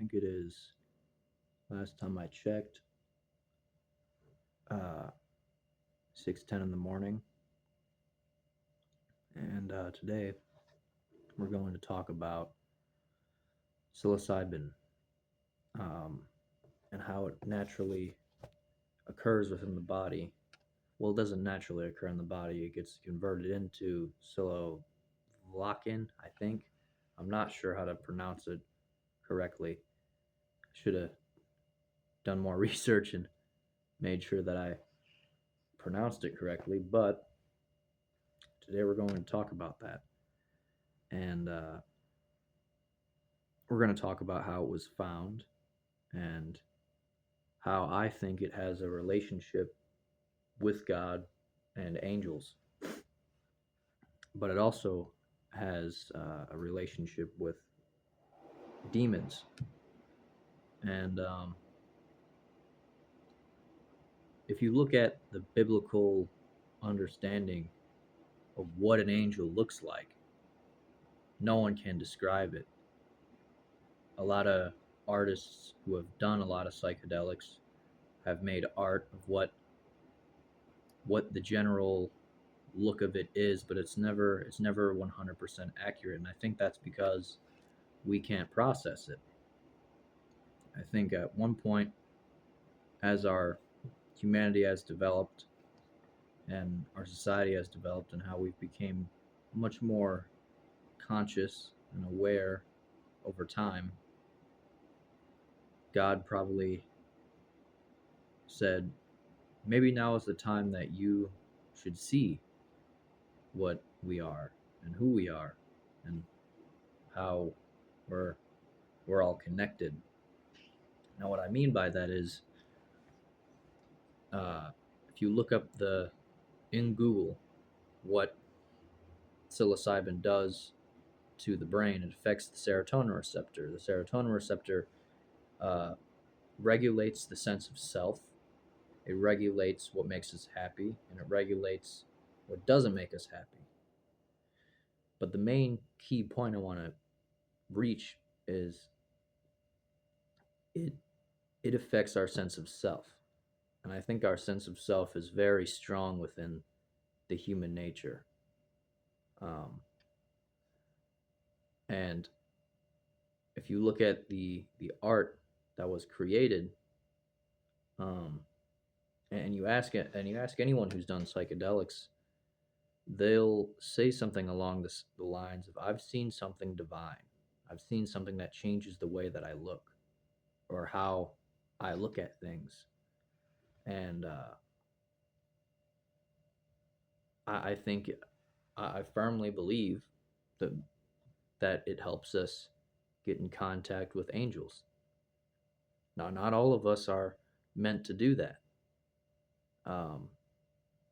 think it is, last time I checked, 6:10 in the morning. And today we're going to talk about psilocybin, um, and how it naturally occurs within the body. Well, it doesn't naturally occur in the body. It gets converted into psilocybin, I think. I'm not sure how to pronounce it correctly. I should have done more research and made sure that I pronounced it correctly. But today we're going to talk about that. And we're going to talk about how it was found and how I think it has a relationship with God and angels, but it also has a relationship with demons. And if you look at the biblical understanding of what an angel looks like, no one can describe it. A lot of artists who have done a lot of psychedelics have made art of what the general look of it is, but it's never 100% accurate, and I think that's because we can't process it. I think at one point, as our humanity has developed and our society has developed, and how we've become much more conscious and aware over time, God probably said, maybe now is the time that you should see what we are and who we are and how we're we're all connected. Now, what I mean by that is, uh, if you look up the in Google what psilocybin does to the brain, it affects the serotonin receptor. The serotonin receptor uh, regulates the sense of self. It regulates what makes us happy, and it regulates what doesn't make us happy. But the main key point I want to reach is it it affects our sense of self. And I think our sense of self is very strong within the human nature. Um, and if you look at the art that was created, um, and you ask anyone who's done psychedelics, they'll say something along the lines of, "I've seen something divine. I've seen something that changes the way that I look, or how I look at things." And I think I firmly believe that it helps us get in contact with angels. Now, not all of us are meant to do that. Um,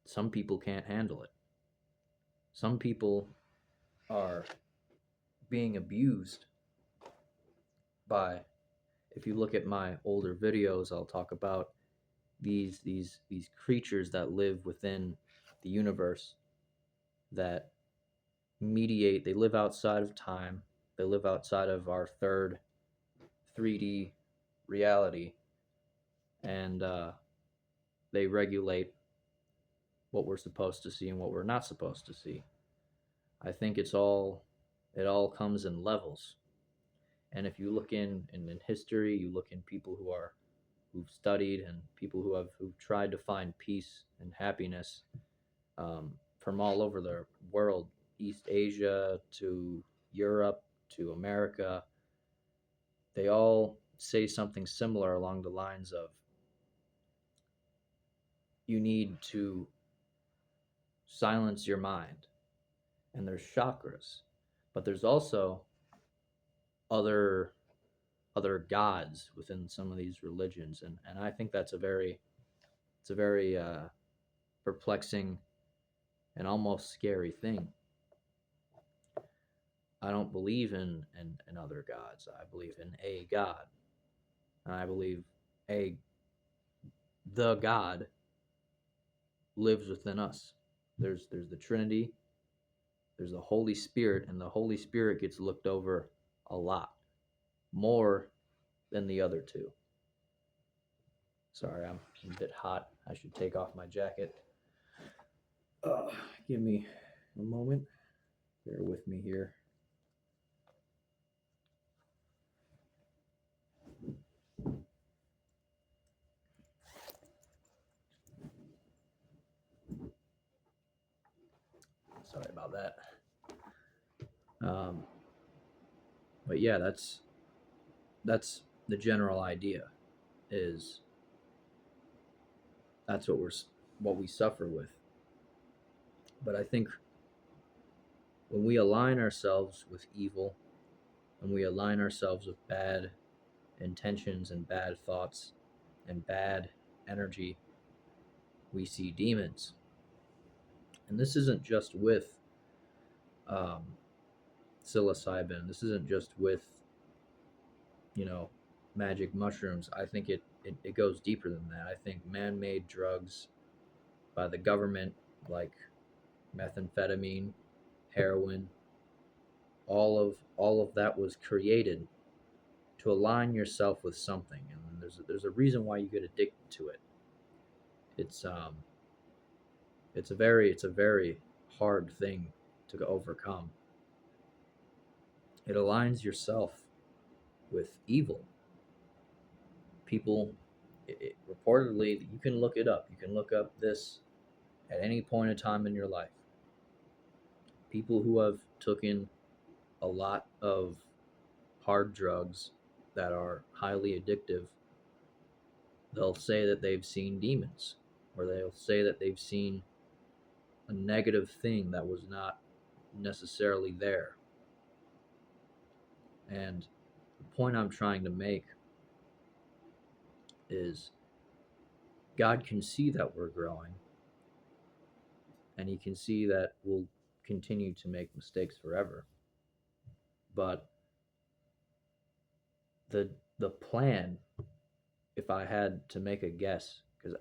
some people can't handle it. Some people are being abused by. If you look at my older videos, I'll talk about these creatures that live within the universe, that mediate. They live outside of time. They live outside of our third 3D reality, and they regulate what we're supposed to see and what we're not supposed to see. I think it all comes in levels. And if you look in history, you look in people who've studied, and people who've tried to find peace and happiness, from all over the world, East Asia to Europe to America, they all say something similar along the lines of, you need to silence your mind. And there's chakras, but there's also other gods within some of these religions, and I think that's a very perplexing and almost scary thing. I don't believe in other gods. I believe in a God, and I believe a the God lives within us. There's the Trinity, there's the Holy Spirit, and the Holy Spirit gets looked over a lot more than the other two. Sorry, I'm a bit hot. I should take off my jacket. Uh, Give me a moment. Bear with me here. Sorry about that. Um, but yeah, that's the general idea. Is that's what we suffer with. But I think when we align ourselves with evil, when we align ourselves with bad intentions and bad thoughts and bad energy, we see demons. And this isn't just with um, psilocybin. This isn't just with, you know, magic mushrooms. I think it goes deeper than that. I think man-made drugs by the government, like methamphetamine, heroin, all of that was created to align yourself with something, and there's a reason why you get addicted to it. It's it's a very hard thing to overcome. It aligns yourself with evil. People, reportedly, you can look it up. You can look up this at any point in time in your life. People who have taken a lot of hard drugs that are highly addictive, they'll say that they've seen demons, or they'll say that they've seen a negative thing that was not necessarily there. And the point I'm trying to make is God can see that we're growing, and He can see that we'll continue to make mistakes forever. But the the plan, if I had to make a guess, because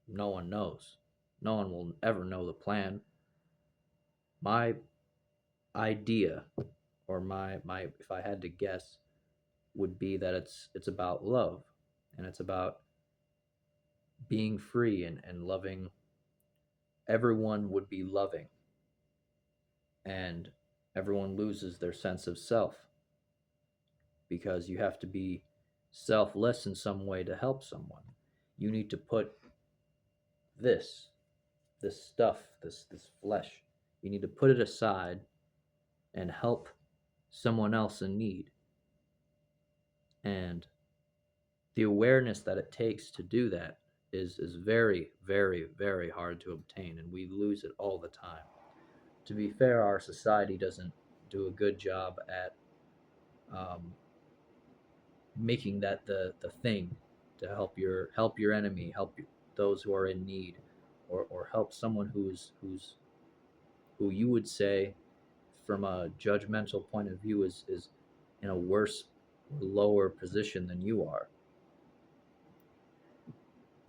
no one knows, no one will ever know the plan. My idea, or my if I had to guess, would be that it's about love, and it's about being free and loving. Everyone would be loving, and everyone loses their sense of self, because you have to be selfless in some way to help someone. You need to put this this stuff, this flesh, you need to put it aside and help someone else in need. And the awareness that it takes to do that is very, very, very hard to obtain, and we lose it all the time. To be fair, our society doesn't do a good job at um, making that the thing to help your enemy, those who are in need, or help someone who you would say, from a judgmental point of view, is in a worse, lower position than you are.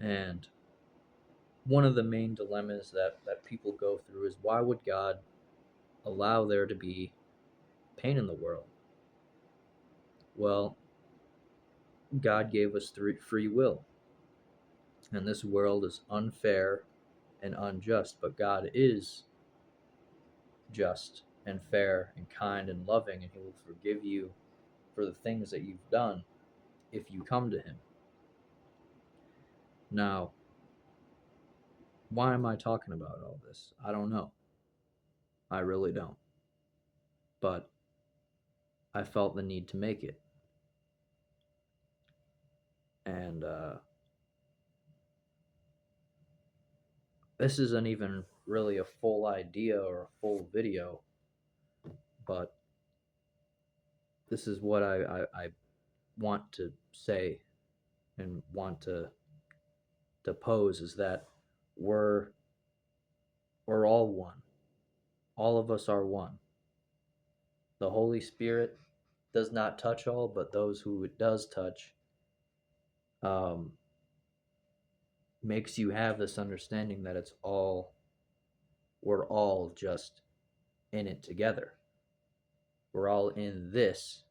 And one of the main dilemmas that people go through is, why would God allow there to be pain in the world? Well, God gave us free will, and this world is unfair and unjust, but God is just and fair and kind and loving, and He will forgive you for the things that you've done if you come to Him. Now, why am I talking about all this? I don't know. I really don't. But I felt the need to make it. And this isn't even really a full idea or a full video, but this is what I want to say and want to pose, is that we're we're all one. All of us are one. The Holy Spirit does not touch all, but those who it does touch, um, makes you have this understanding that we're all just in it together. We're all in this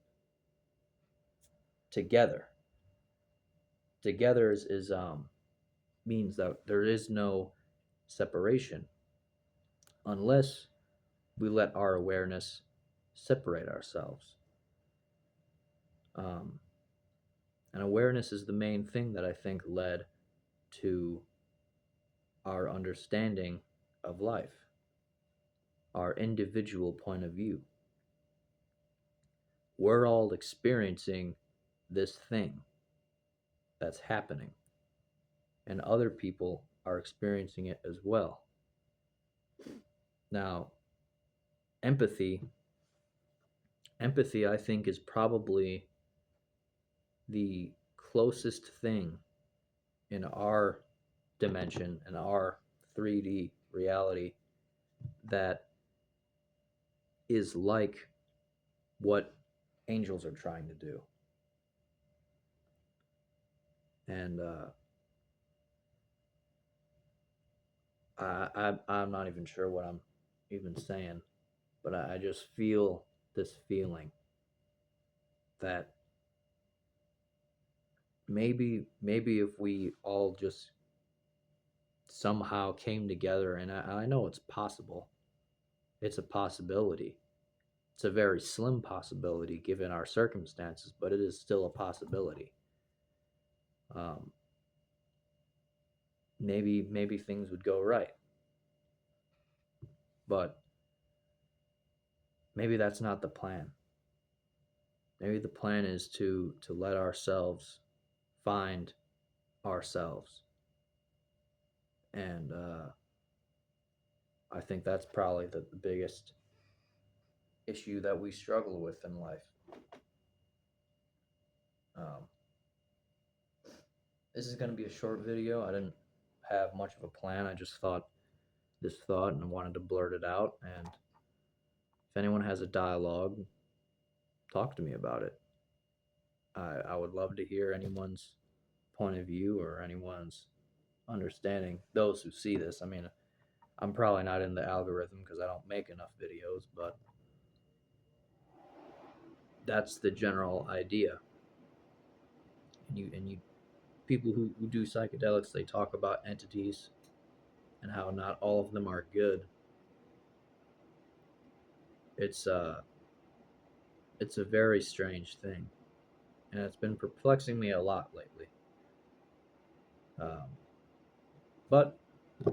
together. Together is means that there is no separation unless we let our awareness separate ourselves. Um, and awareness is the main thing that I think led to our understanding of life, our individual point of view. We're all experiencing this thing that's happening, and other people are experiencing it as well. Now, empathy, empathy, I think, is probably the closest thing in our dimension, in our 3D reality, that is like what angels are trying to do. And I'm not even sure what I'm even saying, but I just feel this feeling that maybe if we all just somehow came together, and I know it's possible, it's a possibility. It's a very slim possibility given our circumstances, but it is still a possibility. Um, maybe things would go right, but maybe that's not the plan. Maybe the plan is to let ourselves find ourselves, and I think that's probably the biggest issue that we struggle with in life. Um, this is going to be a short video. I didn't have much of a plan. I just thought this thought and I wanted to blurt it out. And if anyone has a dialogue, talk to me about it. I would love to hear anyone's point of view or anyone's understanding. Those who see this, I mean, I'm probably not in the algorithm because I don't make enough videos, but that's the general idea. And you people who do psychedelics, they talk about entities and how not all of them are good. It's uh it's a very strange thing, and it's been perplexing me a lot lately. Um, but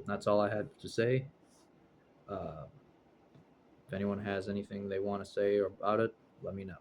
that's all I had to say. Uh, if anyone has anything they want to say about it, let me know.